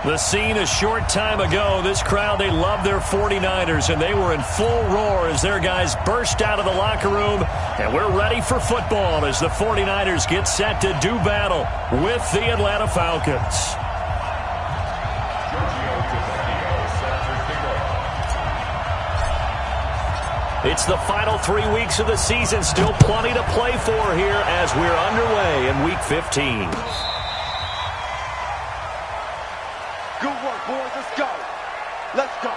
The scene a short time ago, this crowd, they love their 49ers, and they were in full roar as their guys burst out of the locker room. And we're ready for football as the 49ers get set to do battle with the Atlanta Falcons. It's the final 3 weeks of the season. Still plenty to play for here as we're underway in Week 15. Good work, boys. Let's go. Let's go.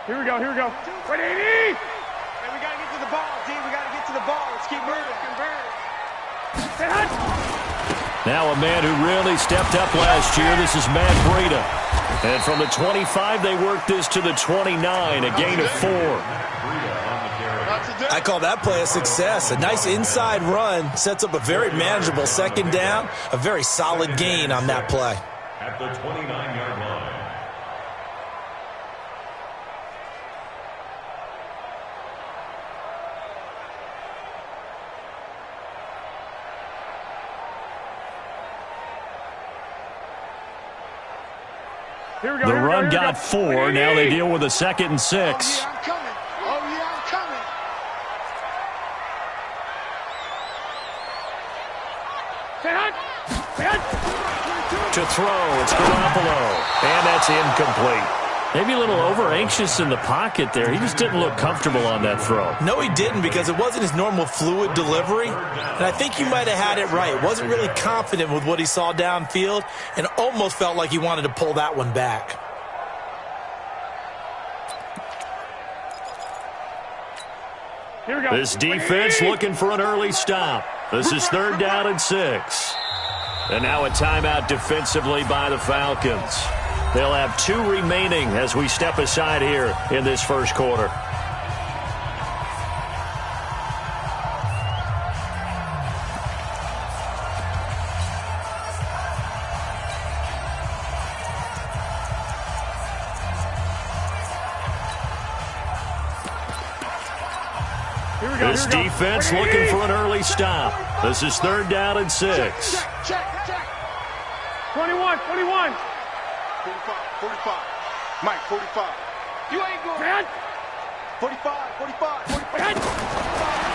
Here we go, here we go. Wait, 80! Hey, we got to get to the ball, D. We got to get to the ball. Let's keep moving. Now a man who really stepped up last year. This is Matt Breida. And from the 25, they worked this to the 29, a gain of 4. I call that play a success. A nice inside run sets up a very manageable second down. A very solid gain on that play. At the 29-yard line. Here we go, The here we run go, here got we go. 4. Now they deal with a 2nd and 6. Oh, yeah, I'm coming. Oh, yeah, I'm coming. To throw, it's Garoppolo. And that's incomplete. Maybe a little over-anxious in the pocket there. He just didn't look comfortable on that throw. No, he didn't, because it wasn't his normal fluid delivery. And I think you might have had it right. Wasn't really confident with what he saw downfield and almost felt like he wanted to pull that one back. Here we go. This defense looking for an early stop. This is 3rd down and 6. And now a timeout defensively by the Falcons. They'll have 2 remaining as we step aside here in this first quarter. This defense looking for an early stop. This is 3rd down and 6. Check. 21. 45, 45. Mike, 45. You ain't going. 45.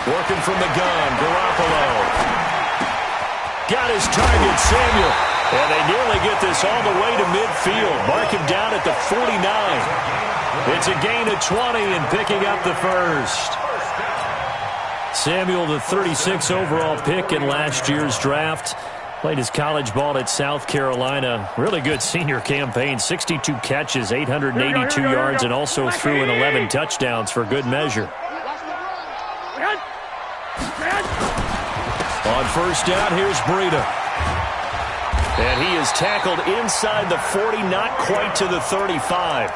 Working from the gun, Garoppolo. Got his target, Samuel. And they nearly get this all the way to midfield. Mark him down at the 49. It's a gain of 20 and picking up the first. Samuel, the 36 overall pick in last year's draft. Played his college ball at South Carolina. Really good senior campaign. 62 catches, 882 yards, and also threw in 11 touchdowns for good measure. On first down, here's Breida. And he is tackled inside the 40, not quite to the 35.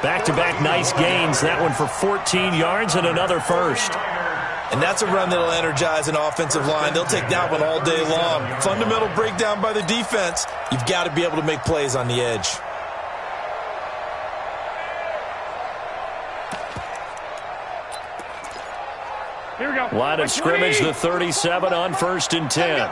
Back-to-back nice gains. That one for 14 yards and another first. And that's a run that'll energize an offensive line. They'll take that one all day long. Fundamental breakdown by the defense. You've got to be able to make plays on the edge. Here we go. Line of scrimmage, the 37 on 1st and 10.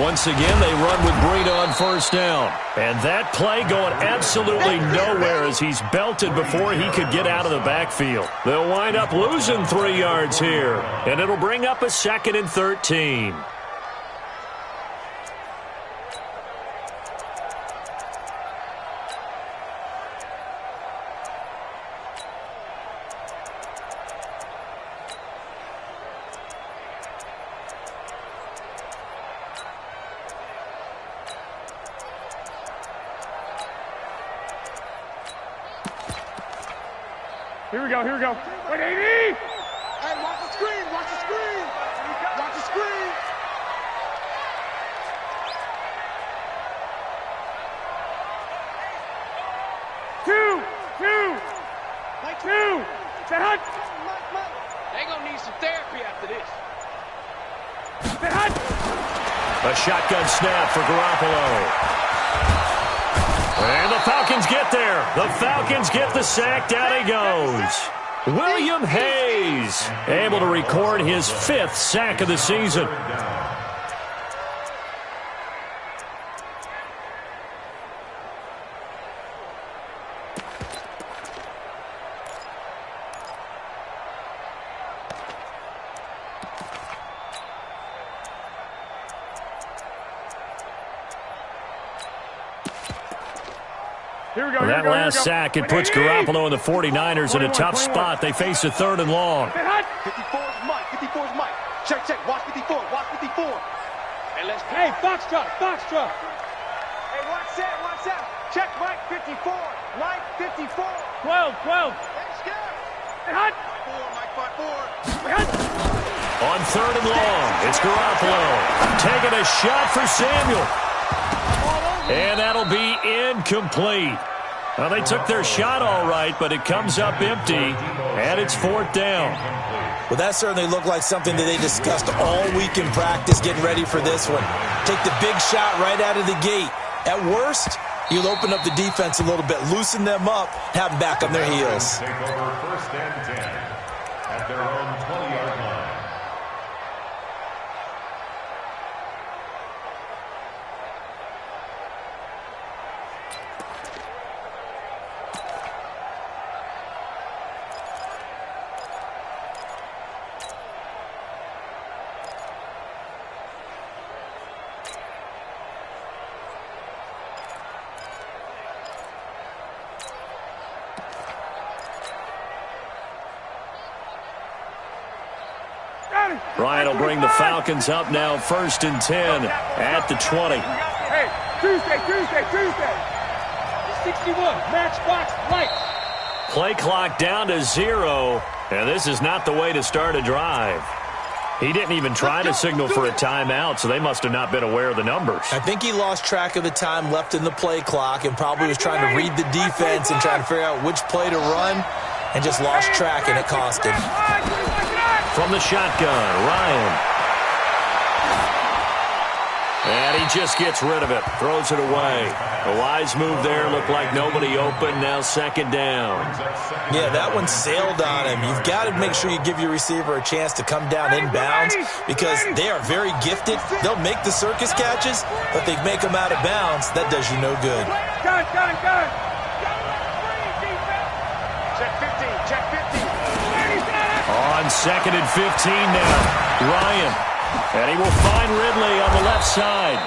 Once again, they run with Breida on first down. And that play going absolutely nowhere as he's belted before he could get out of the backfield. They'll wind up losing 3 yards here, and it'll bring up a 2nd and 13. Here we go, here we go. Wait, 80! Hey, watch the screen, watch the screen. Watch the screen. Two. Set hut. They gonna need some therapy after this. Set hut. A shotgun snap for Garoppolo. And the Falcons get there. The Falcons get the sack. Down he goes. William Hayes able to record his 5th sack of the season. That last sack, it puts Garoppolo and the 49ers in a tough spot. They face a 3rd and long. 54's Mike. 54's Mike. Check. Watch 54. Watch 54. And let's Hey, Foxtrot. Hey, watch that. Check Mike 54. Mike 54. 12. Let's go. Set hut. Mike 4. On 3rd and long, it's Garoppolo taking a shot for Samuel. And that'll be incomplete. Well, they took their shot all right, but it comes up empty, and it's 4th down. Well, that certainly looked like something that they discussed all week in practice, getting ready for this one. Take the big shot right out of the gate. At worst, you'll open up the defense a little bit, loosen them up, have them back on their heels. Take over 1st and 10 at their own 20-yard line. Ryan will bring the Falcons up now 1st and 10 at the 20. Hey, Tuesday. 61, matchbox light. Play clock down to 0, and this is not the way to start a drive. He didn't even try to signal for a timeout, so they must have not been aware of the numbers. I think he lost track of the time left in the play clock and probably was trying to read the defense and trying to figure out which play to run and just lost track, and it cost him. From the shotgun, Ryan. And he just gets rid of it, throws it away. A wise move there, looked like nobody open, now 2nd down. Yeah, that one sailed on him. You've got to make sure you give your receiver a chance to come down inbounds because they are very gifted. They'll make the circus catches, but they make them out of bounds. That does you no good. Gun. Check 50. On 2nd and 15 now, Ryan. And he will find Ridley on the left side.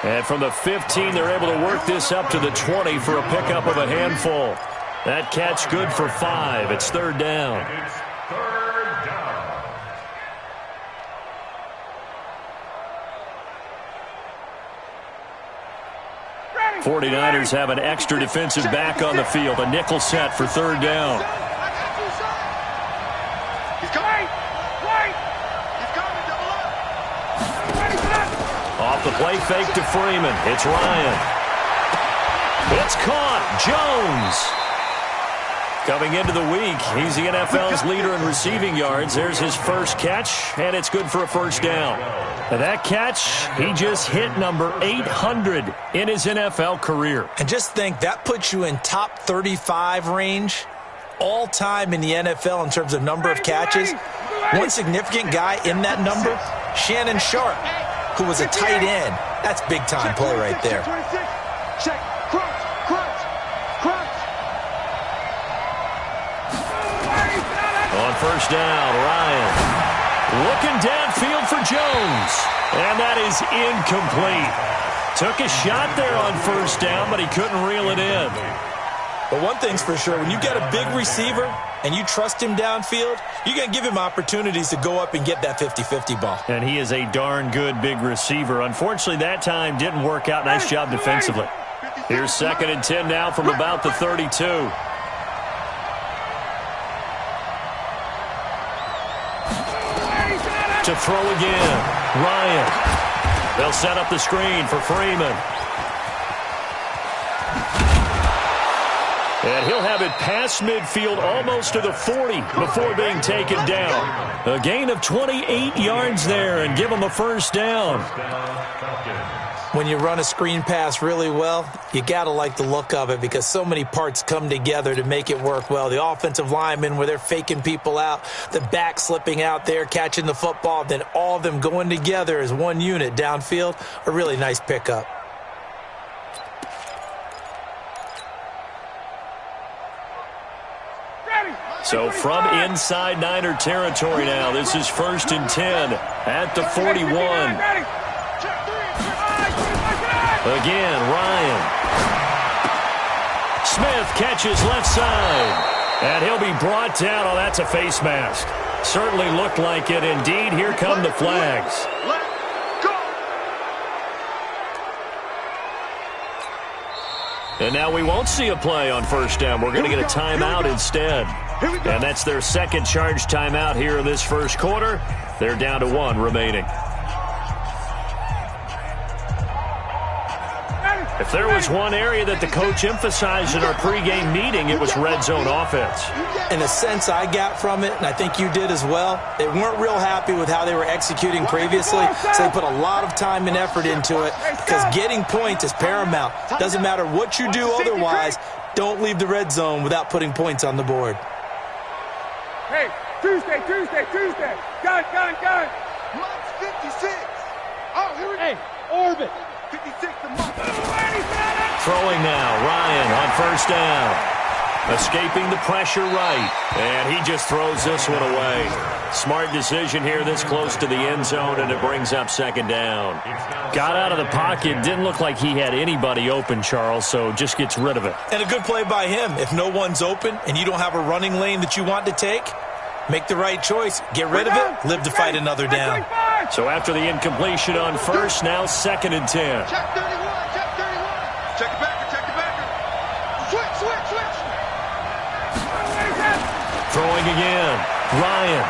And from the 15, they're able to work this up to the 20 for a pickup of a handful. That catch good for 5. It's 3rd down. It's 3rd down. Ready. 49ers have an extra defensive back on the field. A nickel set for 3rd down. He's coming. He's coming. Double up. Off the play fake to Freeman. It's Ryan. It's caught. Jones. Coming into the week, he's the NFL's leader in receiving yards. There's his first catch, and it's good for a 1st down. And that catch, he just hit number 800 in his NFL career. And just think, that puts you in top 35 range all time in the NFL in terms of number of catches. One significant guy in that number, Shannon Sharp. who was a tight end. That's big-time play right there. Check. Crunch. Crunch. Crunch. On first down, Ryan looking downfield for Jones. And that is incomplete. Took a shot there on first down, but he couldn't reel it in. But one thing's for sure, when you've got a big receiver and you trust him downfield, you're going to give him opportunities to go up and get that 50-50 ball. And he is a darn good big receiver. Unfortunately, that time didn't work out. Nice job defensively. Here's 2nd and 10 now from about the 32. To throw again, Ryan. They'll set up the screen for Freeman. And he'll have it past midfield almost to the 40 before being taken down. A gain of 28 yards there and give him a first down. When you run a screen pass really well, you got to like the look of it because so many parts come together to make it work well. The offensive linemen, where they're faking people out, the back slipping out there, catching the football, then all of them going together as one unit downfield, a really nice pickup. So from inside Niner territory now, this is 1st and 10 at the 41. Again, Ryan. Smith catches left side. And he'll be brought down. Oh, that's a face mask. Certainly looked like it. Indeed, here come the flags. And now we won't see a play on first down. We're going to get a timeout instead. And that's their second charge timeout here in this first quarter. They're down to 1 remaining. If there was one area that the coach emphasized in our pregame meeting, it was red zone offense. In a sense I got from it, and I think you did as well, they weren't real happy with how they were executing previously, so they put a lot of time and effort into it because getting points is paramount. Doesn't matter what you do otherwise, don't leave the red zone without putting points on the board. Hey, Tuesday. Gun. Mike's 56. Oh, here we go. Hey, orbit. 56 to Mike. Throwing now, Ryan on first down. Escaping the pressure right. And he just throws this one away. Smart decision here this close to the end zone, and it brings up 2nd down. Got out of the pocket. Didn't look like he had anybody open, Charles, so just gets rid of it. And a good play by him. If no one's open and you don't have a running lane that you want to take, make the right choice. Get rid of it. Live to fight another down. So after the incompletion on first, now 2nd and 10. Check 31. Check the backer. Switch. Throwing again. Ryan.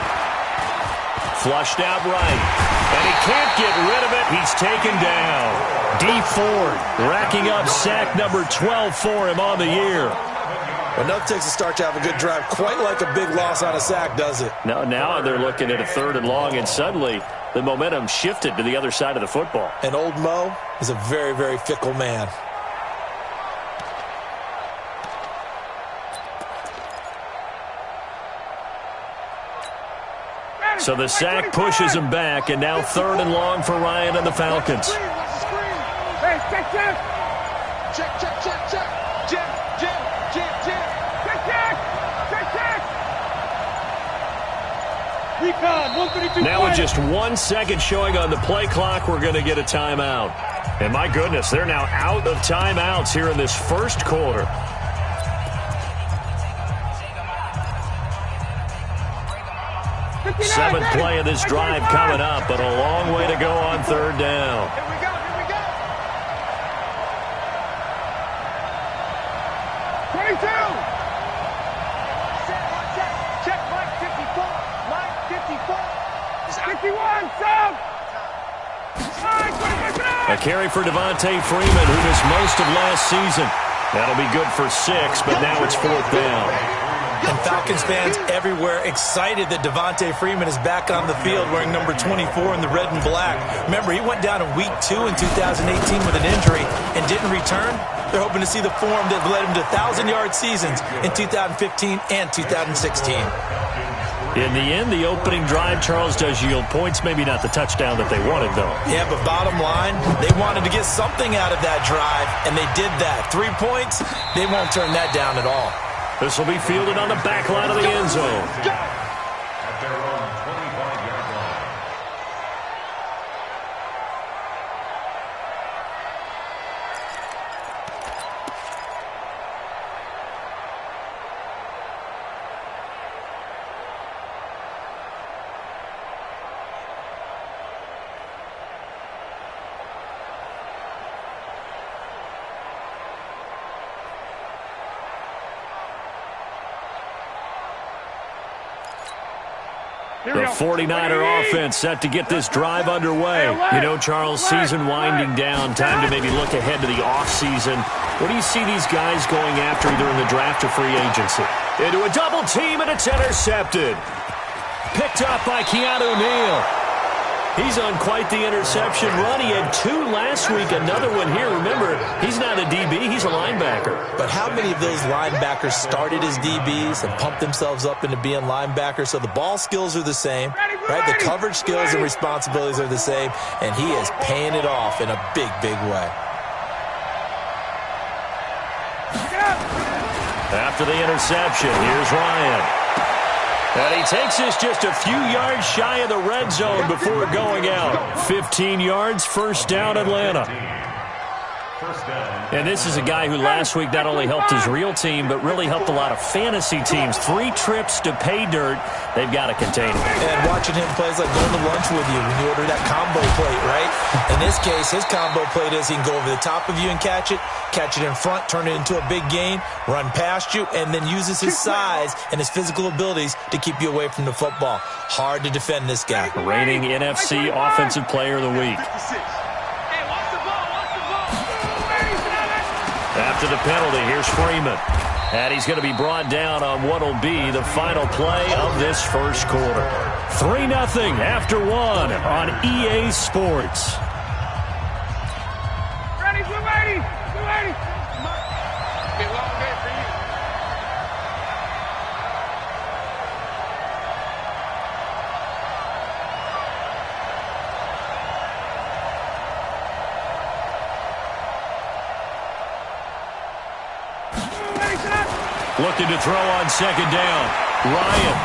Flushed out right. And he can't get rid of it. He's taken down. D. Ford racking up sack number 12 for him on the year. Well, nothing takes a start to have a good drive. Quite like a big loss on a sack, does it? Now they're looking at a 3rd and long, and suddenly the momentum shifted to the other side of the football. And old Mo is a very, very fickle man. So the sack pushes him back, and now 3rd and long for Ryan and the Falcons. Hey, check. Check. Recon, 132. Now with just 1 second showing on the play clock, we're going to get a timeout. And my goodness, they're now out of timeouts here in this first quarter. Seventh play of this drive coming up, but a long way to go on 3rd down. Here we go. Check Mike 54. Mike 54. 51, sub. A carry for Devontae Freeman, who missed most of last season. That'll be good for 6, but now it's 4th down. And Falcons fans everywhere excited that Devontae Freeman is back on the field wearing number 24 in the red and black. Remember, he went down in week 2 in 2018 with an injury and didn't return. They're hoping to see the form that led him to 1,000-yard seasons in 2015 and 2016. In the end, the opening drive, Charles, does yield points. Maybe not the touchdown that they wanted, though. Yeah, but bottom line, they wanted to get something out of that drive, and they did that. 3 points, they won't turn that down at all. This will be fielded on the back line of the end zone. At their own 25-yard line. The 49er offense set to get this drive underway. You know, Charles, season winding down, time to maybe look ahead to the offseason. What do you see these guys going after either in the draft or free agency? Into a double team, and it's intercepted. Picked up by Keanu Neal. He's on quite the interception run. He had 2 last week, another one here. Remember, he's not a DB, he's a linebacker. But how many of those linebackers started as DBs and pumped themselves up into being linebackers? So the ball skills are the same, right? The coverage skills and responsibilities are the same, and he is paying it off in a big, big way. After the interception, here's Ryan. And he takes us just a few yards shy of the red zone before going out. 15 yards, first down, Atlanta. And this is a guy who last week not only helped his real team, but really helped a lot of fantasy teams. 3 trips to pay dirt. They've got to contain him. And watching him play is like going to lunch with you when you order that combo plate, right? In this case, his combo plate is he can go over the top of you and catch it in front, turn it into a big gain, run past you, and then uses his size and his physical abilities to keep you away from the football. Hard to defend this guy. Reigning NFC Offensive Player of the Week. After the penalty, here's Freeman. And he's going to be brought down on what will be the final play of this first quarter. 3-0 after 1 on EA Sports. Ready, we're ready. We're ready. Be a long day for you. Looking to throw on second down. Ryan.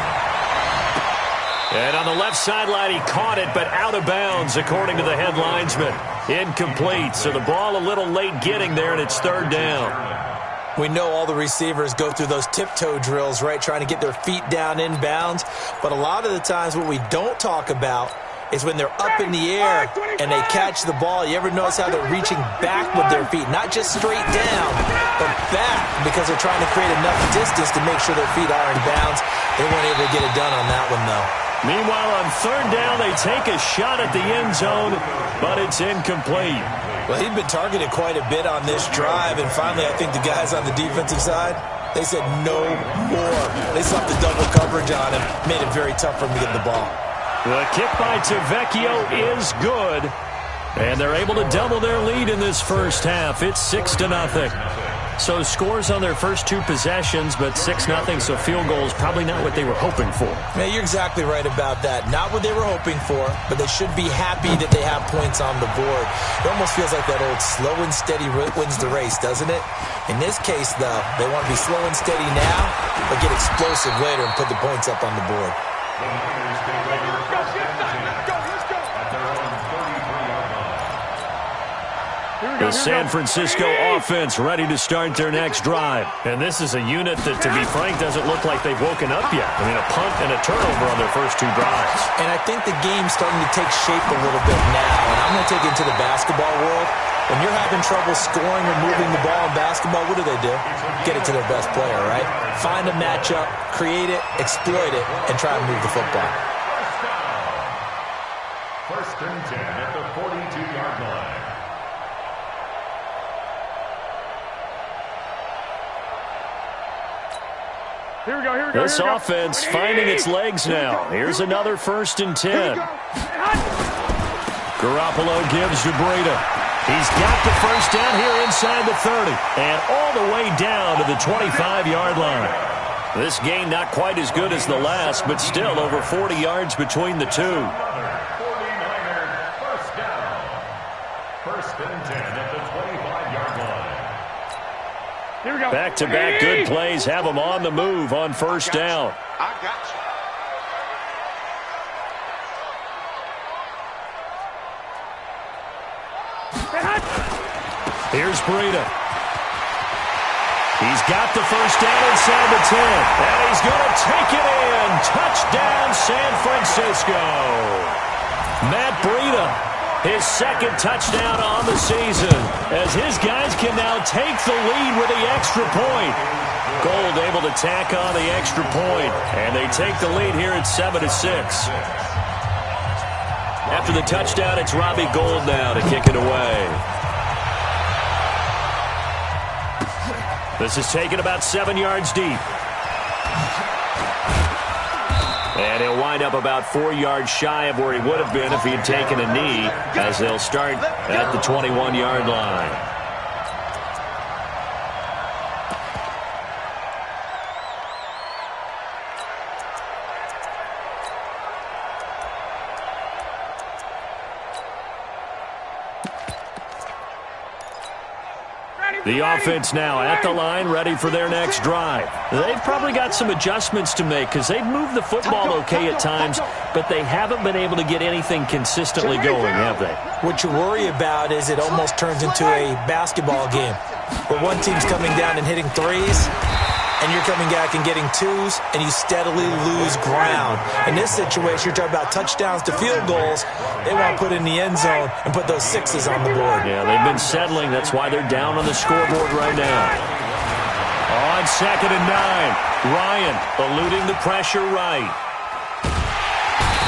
And on the left sideline, he caught it, but out of bounds, according to the head linesman. Incomplete, so the ball a little late getting there, and it's third down. We know all the receivers go through those tiptoe drills, right, trying to get their feet down in bounds. But a lot of the times what we don't talk about is when they're up in the air and they catch the ball. You ever notice how they're reaching back with their feet? Not just straight down, but back, because they're trying to create enough distance to make sure their feet are in bounds. They weren't able to get it done on that one, though. Meanwhile, on third down, they take a shot at the end zone, but it's incomplete. Well, he'd been targeted quite a bit on this drive, and finally I think the guys on the defensive side, they said no more. They slapped the double coverage on him, made it very tough for him to get the ball. The kick by Tavecchio is good, and they're able to double their lead in this first half. It's 6-0. So scores on their first 2 possessions, but 6-0, so field goals probably not what they were hoping for. Man, you're exactly right about that. Not what they were hoping for, but they should be happy that they have points on the board. It almost feels like that old slow and steady wins the race, doesn't it? In this case, though, they want to be slow and steady now, but get explosive later and put the points up on the board. The Niners take over first and 10 at their own 33-yard line. The San Francisco offense ready to start their next drive. And this is a unit that, to be frank, doesn't look like they've woken up yet. I mean, a punt and a turnover on their first 2 drives. And I think the game's starting to take shape a little bit now. And I'm going to take it into the basketball world. When you're having trouble scoring or moving the ball in basketball, what do? Get it to their best player, right? Find a matchup, create it, exploit it, and try to move the football. First and 10 at the 42-yard line. Here we go. This offense finding its legs now. Here's another first and 10. Garoppolo gives to Breida. He's got the first down here inside the 30 and all the way down to the 25-yard line. This gain not quite as good as the last, but still over 40 yards between the two. 49ers first down. First and 10 at the 25-yard line. Here we go. Back-to-back good plays have them on the move on first down. I got you. Here's Breida. He's got the first down inside the 10. And he's going to take it in. Touchdown, San Francisco. Matt Breida, his second touchdown on the season, as his guys can now take the lead with the extra point. Gold able to tack on the extra point, and they take the lead here at 7-6. After the touchdown, it's Robbie Gould now to kick it away. This is taken about 7 yards deep. And he'll wind up about 4 yards shy of where he would have been if he had taken a knee, as they'll start at the 21-yard line. The offense now at the line, ready for their next drive. They've probably got some adjustments to make because they've moved the football okay at times, but they haven't been able to get anything consistently going, have they? What you worry about is it almost turns into a basketball game where one team's coming down and hitting threes, and you're coming back and getting twos, and you steadily lose ground. In this situation, you're talking about touchdowns to field goals. They want to put in the end zone and put those sixes on the board. Yeah, they've been settling. That's why they're down on the scoreboard right now. On 2nd and 9, Ryan eluding the pressure right.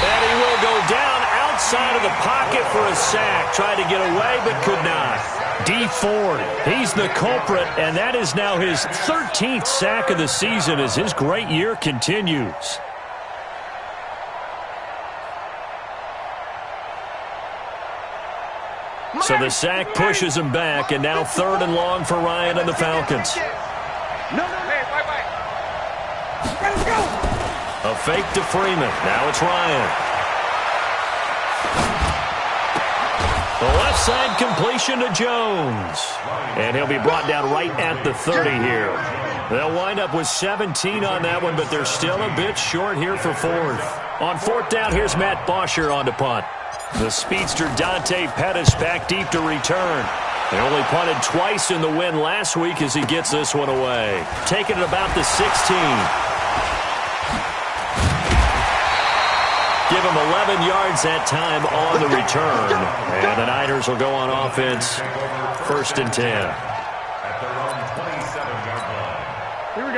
And he will go down outside of the pocket for a sack. Tried to get away, but could not. D Ford, he's the culprit, and that is now his 13th sack of the season as his great year continues. So the sack pushes him back, and now 3rd and long for Ryan and the Falcons. A fake to Freeman. Now it's Ryan. The left side completion to Jones. And he'll be brought down right at the 30 here. They'll wind up with 17 on that one, but they're still a bit short here for 4th. On 4th down, here's Matt Bosher on to punt. The speedster Dante Pettis back deep to return. They only punted twice in the win last week as he gets this one away. Taking it about the 16. Give him 11 yards that time on the return. And the Niners will go on offense. 1st and 10.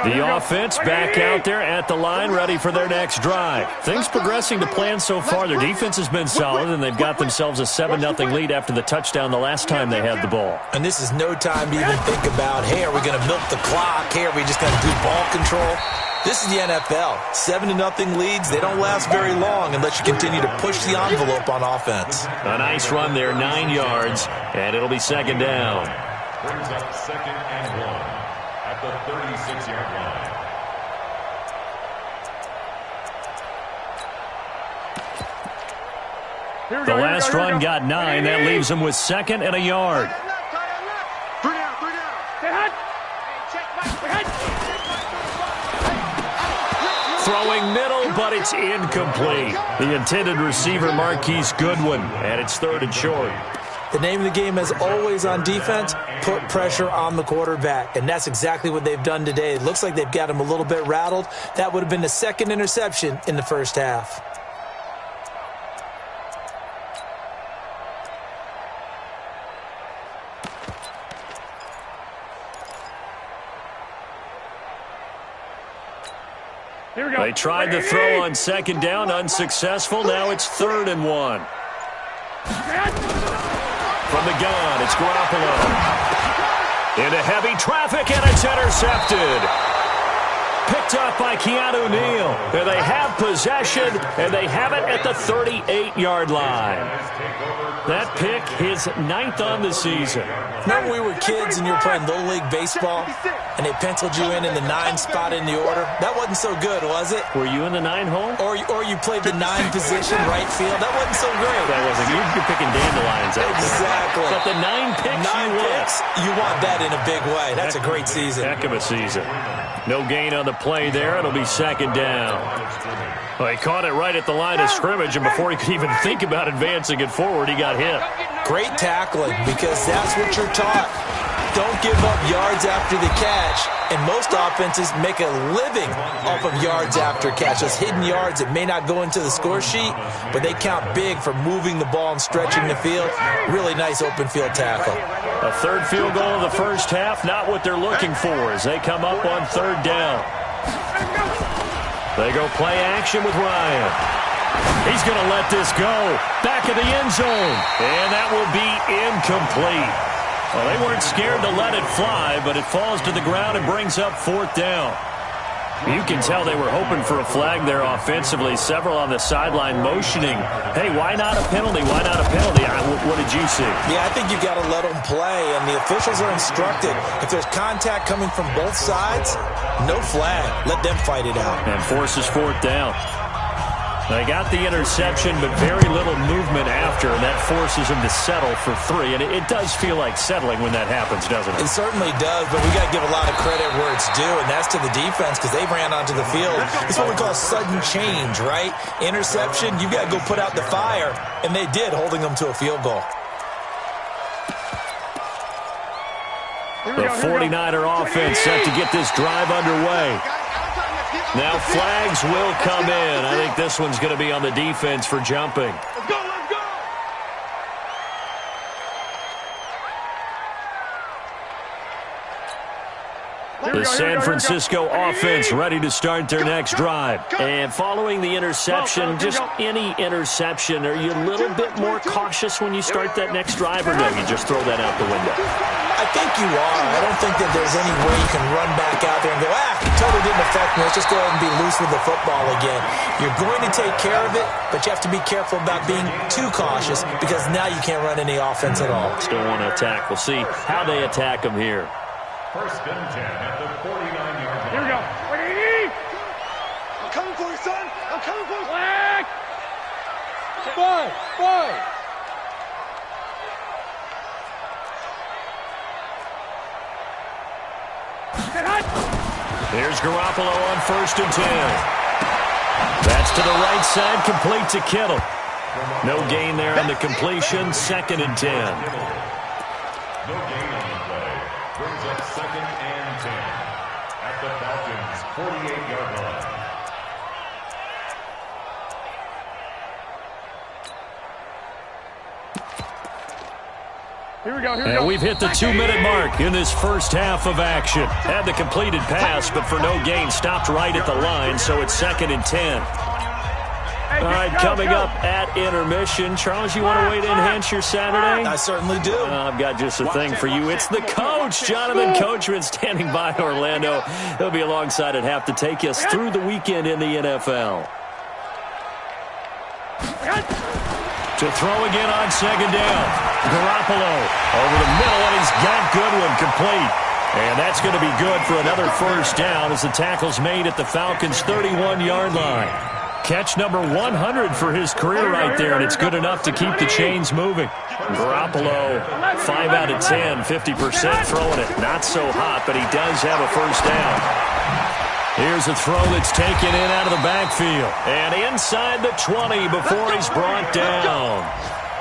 The offense back out there at the line, ready for their next drive. Things progressing to plan so far. Their defense has been solid, and they've got themselves a 7-0 lead after the touchdown the last time they had the ball. And this is no time to even think about, hey, are we going to milk the clock? Hey, are we just going to do ball control? This is the NFL. 7-0 leads, they don't last very long unless you continue to push the envelope on offense. A nice run there, 9 yards, and it'll be 2nd down. Brings up 2nd and 1 at the 36-yard line. The last run got 9. That leaves them with 2nd and a yard. Throwing middle, but it's incomplete. The intended receiver, Marquise Goodwin, and it's 3rd and short. The name of the game, as always on defense, put pressure on the quarterback, and that's exactly what they've done today. It looks like they've got him a little bit rattled. That would have been the 2nd interception in the first half. They tried the throw on 2nd down, unsuccessful. Now it's 3rd and 1. From the gun, it's Garoppolo. Into heavy traffic, and it's intercepted. Picked up by Keanu Neal. And they have possession, and they have it at the 38-yard line. That pick, his 9th on the season. Remember we were kids and you were playing Little League Baseball, and they penciled you in the 9 spot in the order? That wasn't so good, was it? Were you in the 9 hole? Or you played the 9 position, right field? That wasn't so great. That wasn't. You're picking dandelions out there. Exactly. But the 9 picks you want that in a big way. That's a great season. Heck of a season. No gain on the play there. It'll be 2nd down. Well, he caught it right at the line of scrimmage, and before he could even think about advancing it forward, he got hit. Great tackling, because that's what you're taught. Don't give up yards after the catch. And most offenses make a living off of yards after catch. Those hidden yards that may not go into the score sheet, but they count big for moving the ball and stretching the field. Really nice open field tackle. A 3rd field goal of the first half, not what they're looking for as they come up on 3rd down. They go play action with Ryan. He's going to let this go. Back of the end zone. And that will be incomplete. Well, they weren't scared to let it fly, but it falls to the ground and brings up 4th down. You can tell they were hoping for a flag there offensively. Several on the sideline motioning. Hey, why not a penalty? Why not a penalty? What did you see? Yeah, I think you got to let them play, and the officials are instructed. If there's contact coming from both sides, no flag. Let them fight it out. And forces 4th down. They got the interception, but very little movement after, and that forces them to settle for 3. And it does feel like settling when that happens, doesn't it? It certainly does, but we got to give a lot of credit where it's due, and that's to the defense because they ran onto the field. It's what we call sudden change, right? Interception, you've got to go put out the fire, and they did, holding them to a field goal. The 49er offense set to get this drive underway. Now flags will come in. I think this one's going to be on the defense for jumping. Let's go, let's go! The San Francisco offense ready to start their next drive. And following the interception, just any interception, are you a little bit more cautious when you start that next drive, or no, you just throw that out the window? I think you are. I don't think that there's any way you can run back out there and go, it totally didn't affect me. Let's just go ahead and be loose with the football again. You're going to take care of it, but you have to be careful about being too cautious because now you can't run any offense at all. Still want to attack. We'll see how they attack them here. 1st and 10 at the 49-yard line. Here we go. Ready? I'm coming for you, son. I'm coming for you. Flag! Five. Here's Garoppolo on 1st and 10. That's to the right side, complete to Kittle. No gain there on the completion, 2nd and 10. No gain on the play. Brings up 2nd and 10 at the Falcons' 48-yard line. Here we go. And we've hit the 2-minute mark in this first half of action. Had the completed pass, but for no gain, stopped right at the line, so it's 2nd and 10. All right, coming up at intermission. Charles, you want to wait in, enhance your Saturday? I certainly do. I've got just a thing for you. It's the coach, Jonathan Coachman, standing by Orlando. He'll be alongside at half to take us through the weekend in the NFL. To throw again on 2nd down. Garoppolo over the middle, and he's got Goodwin complete. And that's going to be good for another 1st down as the tackle's made at the Falcons' 31-yard line. Catch number 100 for his career right there, and it's good enough to keep the chains moving. Garoppolo, 5 out of 10, 50% throwing it. Not so hot, but he does have a 1st down. Here's a throw that's taken in out of the backfield. And inside the 20 before he's brought down.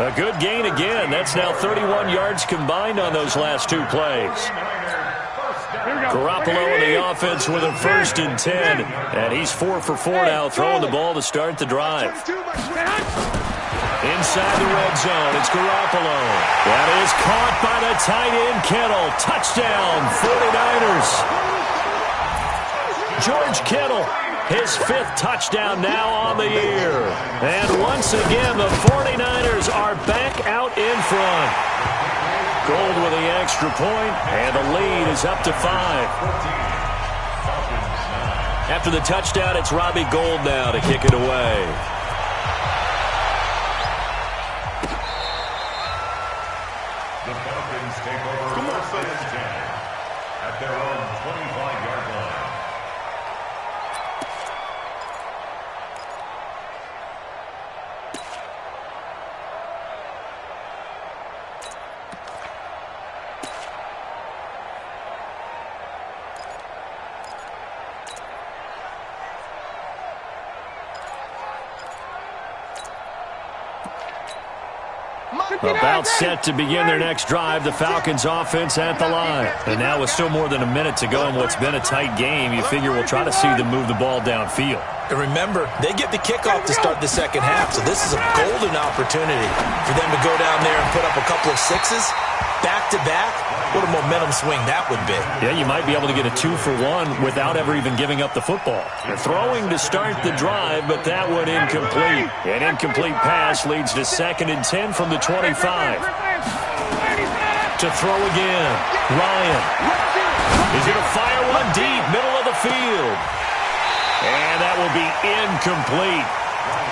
A good gain again. That's now 31 yards combined on those last 2 plays. Garoppolo in the offense with a 1st and 10. And he's 4 for 4 now, throwing the ball to start the drive. Inside the red zone, it's Garoppolo. That is caught by the tight end, Kittle. Touchdown, 49ers. George Kittle, his 5th touchdown now on the year. And once again, the 49ers are back out in front. Gold with the extra point, and the lead is up to 5. After the touchdown, it's Robbie Gould now to kick it away. The Falcons take over first and 10 at their own 25-yard line. About set to begin their next drive, the Falcons offense at the line. And now with still more than a minute to go in what's been a tight game, you figure we'll try to see them move the ball downfield. And remember, they get the kickoff to start the second half, so this is a golden opportunity for them to go down there and put up a couple of sixes back-to-back. What a momentum swing that would be. Yeah, you might be able to get a 2-for-1 without ever even giving up the football. They're throwing to start the drive, but that one incomplete. An incomplete pass leads to 2nd and 10 from the 25. To throw again. Ryan. Is going to fire one deep, middle of the field. And that will be incomplete.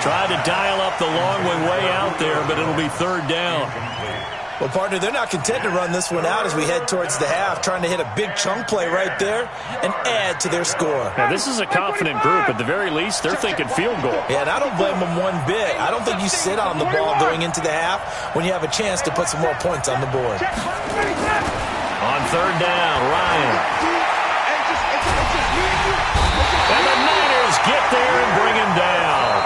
Tried to dial up the long way out there, but it'll be 3rd down. Well, partner, they're not content to run this one out as we head towards the half, trying to hit a big chunk play right there and add to their score. Now, this is a confident group. At the very least, they're thinking field goal. Yeah, and I don't blame them one bit. I don't think you sit on the ball going into the half when you have a chance to put some more points on the board. On 3rd down, Ryan. And the Niners get there and bring him down.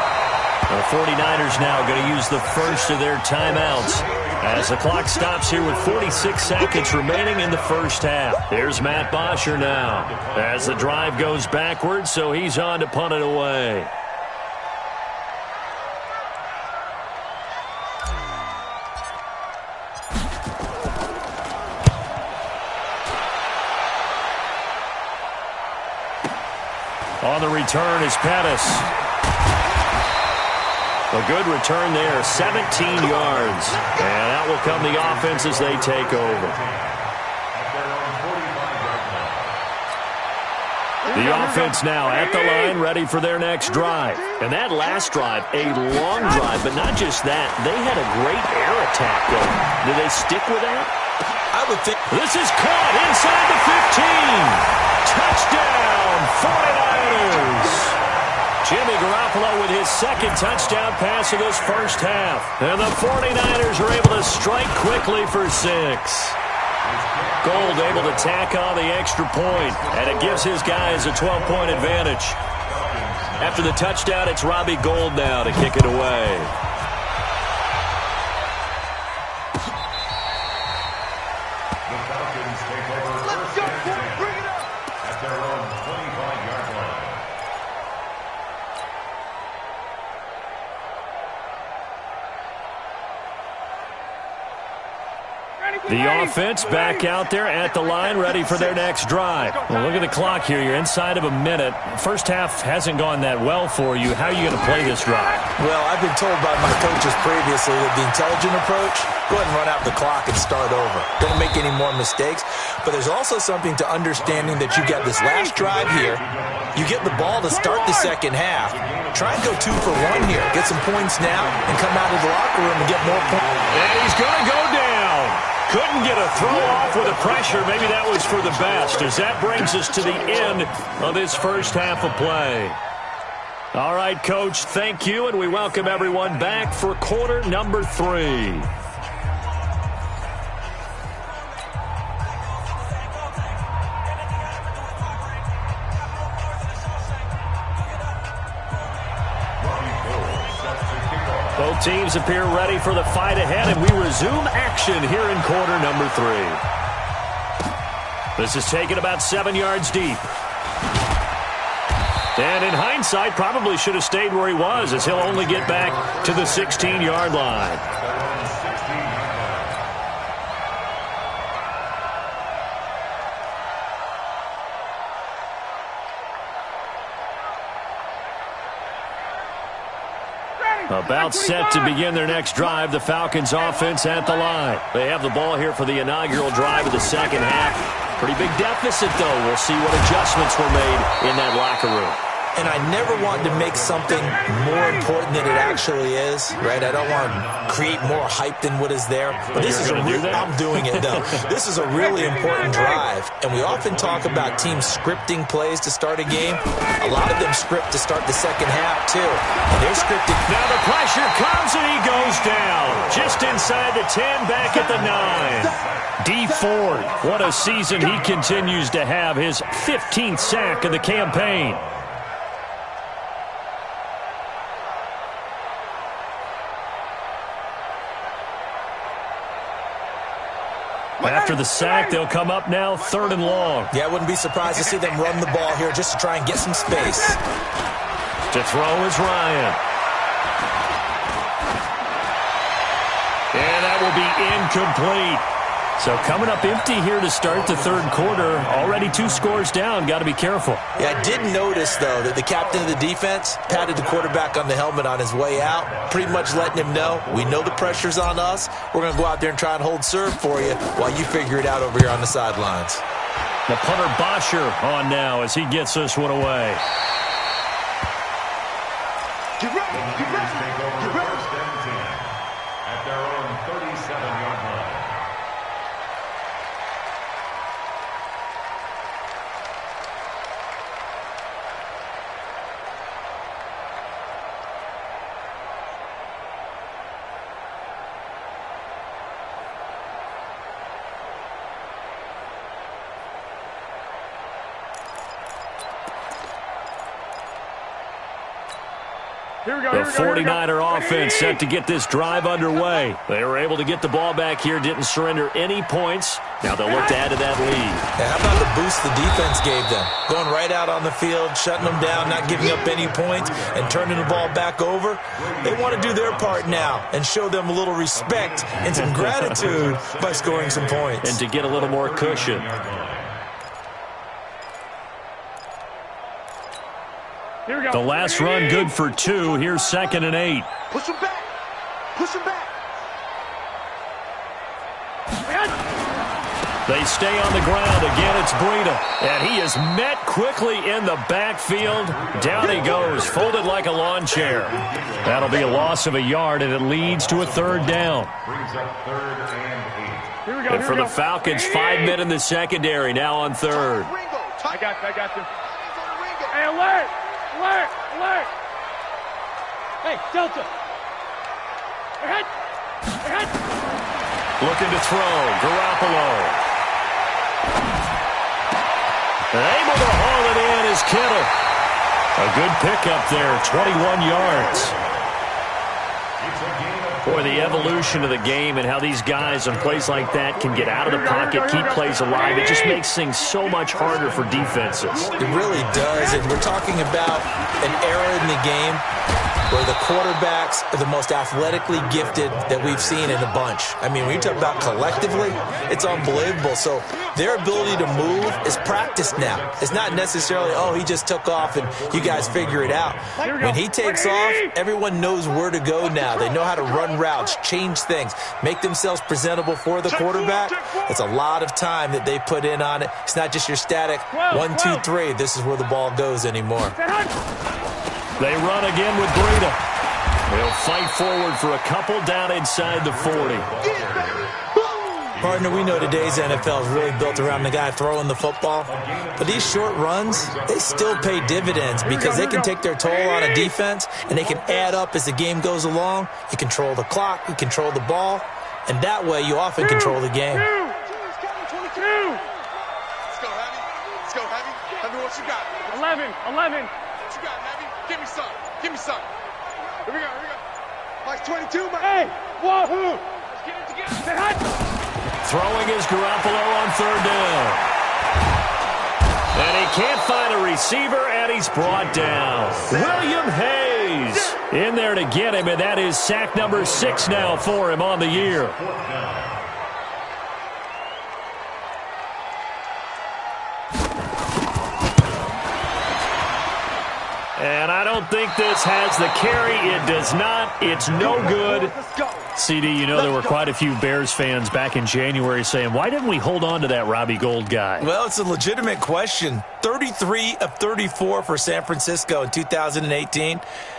The 49ers now going to use the first of their timeouts as the clock stops here with 46 seconds remaining in the first half. There's Matt Bosher now as the drive goes backwards, so he's on to punt it away. On the return is Pettis. A good return there, 17 yards. And out will come the offense as they take over. The offense now at the line, ready for their next drive. And that last drive, a long drive, but not just that. They had a great air attack going. Do they stick with that? I would think. This is caught inside the 15. Touchdown, 49ers. Jimmy Garoppolo with his 2nd touchdown pass of this first half. And the 49ers are able to strike quickly for 6. Gould able to tack on the extra point, and it gives his guys a 12-point advantage. After the touchdown, it's Robbie Gould now to kick it away. The Falcons take over first and 10 at their own 25-yard line. The offense back out there at the line, ready for their next drive. Well, look at the clock here. You're inside of a minute. First half hasn't gone that well for you. How are you going to play this drive? Well, I've been told by my coaches previously that the intelligent approach, go ahead and run out the clock and start over. Don't make any more mistakes. But there's also something to understanding that you get this last drive here. You get the ball to start the second half. Try and go 2-for-1 here. Get some points now and come out of the locker room and get more points. And he's going to go down. Couldn't get a throw off with the pressure. Maybe that was for the best, as that brings us to the end of this first half of play. All right, Coach, thank you, and we welcome everyone back for quarter number 3. Both teams appear ready for the fight ahead, and we resume action here in quarter number 3. This is taken about 7 yards deep. And in hindsight, probably should have stayed where he was, as he'll only get back to the 16-yard line. About set to begin their next drive, the Falcons offense at the line. They have the ball here for the inaugural drive of the second half. Pretty big deficit, though. We'll see what adjustments were made in that locker room. And I never want to make something more important than it actually is, right? I don't want to create more hype than what is there. But this is I'm doing it, though. This is a really important drive. And we often talk about teams scripting plays to start a game. A lot of them script to start the second half, too. And they're scripting. Now the pressure comes, and he goes down. Just inside the 10, back at the 9. D. Ford, what a season he continues to have. His 15th sack of the campaign. After the sack, they'll come up now 3rd and long. Yeah, I wouldn't be surprised to see them run the ball here just to try and get some space. To throw is Ryan. And that will be incomplete. So coming up empty here to start the 3rd quarter. Already 2 scores down. Got to be careful. Yeah, I did notice, though, that the captain of the defense patted the quarterback on the helmet on his way out, pretty much letting him know, we know the pressure's on us. We're going to go out there and try and hold serve for you while you figure it out over here on the sidelines. The punter Bosher on now as he gets this one away. Get ready, get ready, get ready. First and 10 at their own 37-yard line. The 49er offense set to get this drive underway. They were able to get the ball back here, didn't surrender any points. Now they'll look to add to that lead. Yeah, how about the boost the defense gave them? Going right out on the field, shutting them down, not giving up any points, and turning the ball back over. They want to do their part now and show them a little respect and some gratitude by scoring some points. And to get a little more cushion. The last run good for 2. Here's 2nd and 8. Push him back. Push him back. They stay on the ground. Again, it's Breida. And he is met quickly in the backfield. Down he goes, folded like a lawn chair. That'll be a loss of a yard, and it leads to a 3rd down. Brings up 3rd and 8. And for the Falcons, 5 men in the secondary, now on 3rd. I got you. Hey, alert! Alert! Alert! Hey, Delta! Ahead! Ahead! Looking to throw, Garoppolo. Able to haul it in is Kittle. A good pickup there, 21 yards. Boy, the evolution of the game and how these guys on plays like that can get out of the pocket, keep plays alive, it just makes things so much harder for defenses. It really does, and we're talking about an era in the game where the quarterbacks are the most athletically gifted that we've seen in a bunch. I mean, when you talk about collectively, it's unbelievable. So their ability to move is practiced now. It's not necessarily, oh, he just took off and you guys figure it out. When he takes off, everyone knows where to go now. They know how to run routes, change things, make themselves presentable for the quarterback. It's a lot of time that they put in on it. It's not just your static 1, 2, 3. This is where the ball goes anymore. They run again with Breida. They'll fight forward for a couple down inside the 40. Partner, we know today's NFL is really built around the guy throwing the football. But these short runs, they still pay dividends because they can take their toll on a defense and they can add up as the game goes along. You control the clock, you control the ball, and that way you often control the game. Let's go, Heavy. Let's go, Heavy. Heavy, what you got? 11. What you got, Heavy? Give me some. Give me some. Here we go. Mike's 22, Mike. Hey, wahoo! Let's get it together. Say hi. Throwing is Garoppolo on 3rd down. And he can't find a receiver, and he's brought down. William Hayes in there to get him, and that is sack number 6 now for him on the year. And I don't think this has the carry. It does not. It's no good. CD, you know there were quite a few Bears fans back in January saying, why didn't we hold on to that Robbie Gould guy? Well, it's a legitimate question. 33 of 34 for San Francisco in 2018.